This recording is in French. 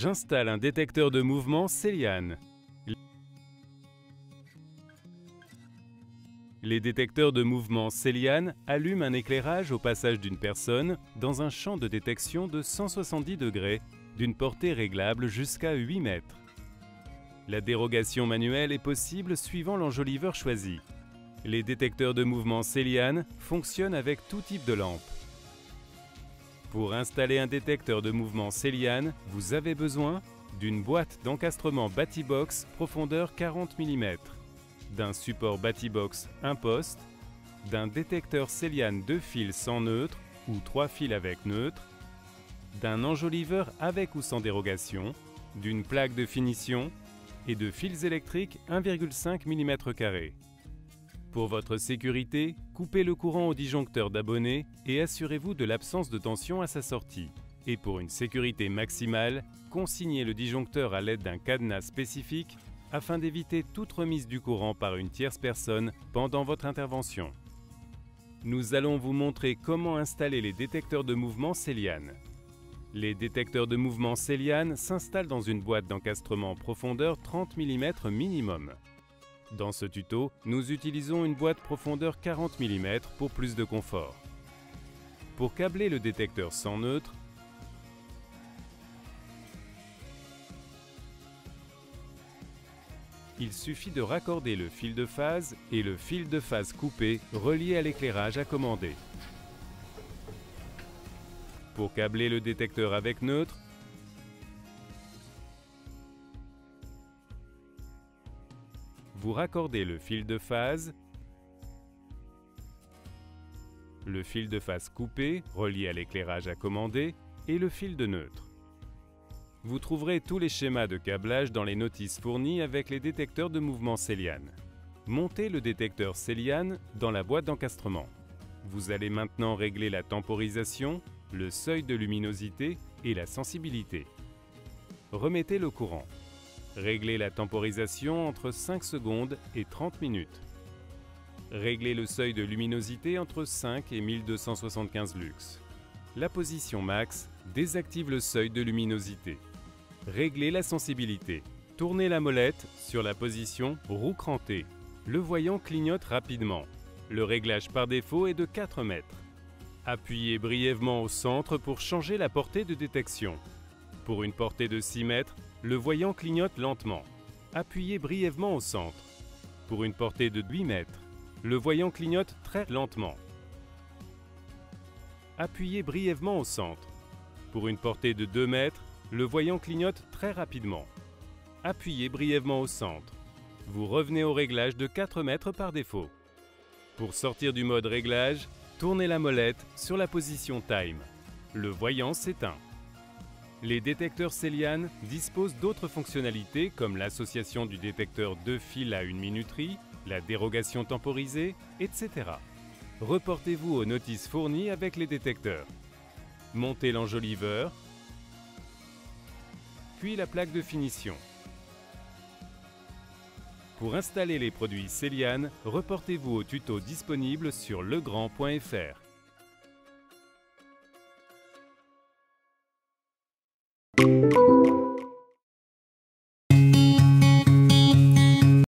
J'installe un détecteur de mouvement Celian. Les détecteurs de mouvement Celian allument un éclairage au passage d'une personne dans un champ de détection de 170 degrés d'une portée réglable jusqu'à 8 mètres. La dérogation manuelle est possible suivant l'enjoliveur choisi. Les détecteurs de mouvement Celian fonctionnent avec tout type de lampe. Pour installer un détecteur de mouvement Celian, vous avez besoin d'une boîte d'encastrement Batibox profondeur 40 mm, d'un support Batibox 1 poste, d'un détecteur Celian 2 fils sans neutre ou 3 fils avec neutre, d'un enjoliveur avec ou sans dérogation, d'une plaque de finition et de fils électriques 1,5 mm². Pour votre sécurité, coupez le courant au disjoncteur d'abonné et assurez-vous de l'absence de tension à sa sortie. Et pour une sécurité maximale, consignez le disjoncteur à l'aide d'un cadenas spécifique afin d'éviter toute remise du courant par une tierce personne pendant votre intervention. Nous allons vous montrer comment installer les détecteurs de mouvement Celian. Les détecteurs de mouvement Celian s'installent dans une boîte d'encastrement profondeur 30 mm minimum. Dans ce tuto, nous utilisons une boîte profondeur 40 mm pour plus de confort. Pour câbler le détecteur sans neutre, il suffit de raccorder le fil de phase et le fil de phase coupé relié à l'éclairage à commander. Pour câbler le détecteur avec neutre, vous raccordez le fil de phase coupé relié à l'éclairage à commander et le fil de neutre. Vous trouverez tous les schémas de câblage dans les notices fournies avec les détecteurs de mouvement Celian. Montez le détecteur Celian dans la boîte d'encastrement. Vous allez maintenant régler la temporisation, le seuil de luminosité et la sensibilité. Remettez le courant. Réglez la temporisation entre 5 secondes et 30 minutes. Réglez le seuil de luminosité entre 5 et 1275 lux. La position max désactive le seuil de luminosité. Réglez la sensibilité. Tournez la molette sur la position roue crantée. Le voyant clignote rapidement. Le réglage par défaut est de 4 mètres. Appuyez brièvement au centre pour changer la portée de détection. Pour une portée de 6 mètres, le voyant clignote lentement. Appuyez brièvement au centre. Pour une portée de 8 mètres, le voyant clignote très lentement. Appuyez brièvement au centre. Pour une portée de 2 mètres, le voyant clignote très rapidement. Appuyez brièvement au centre. Vous revenez au réglage de 4 mètres par défaut. Pour sortir du mode réglage, tournez la molette sur la position Time. Le voyant s'éteint. Les détecteurs Celian disposent d'autres fonctionnalités comme l'association du détecteur 2 fils à une minuterie, la dérogation temporisée, etc. Reportez-vous aux notices fournies avec les détecteurs. Montez l'enjoliveur, puis la plaque de finition. Pour installer les produits Celian, reportez-vous au tuto disponible sur legrand.fr.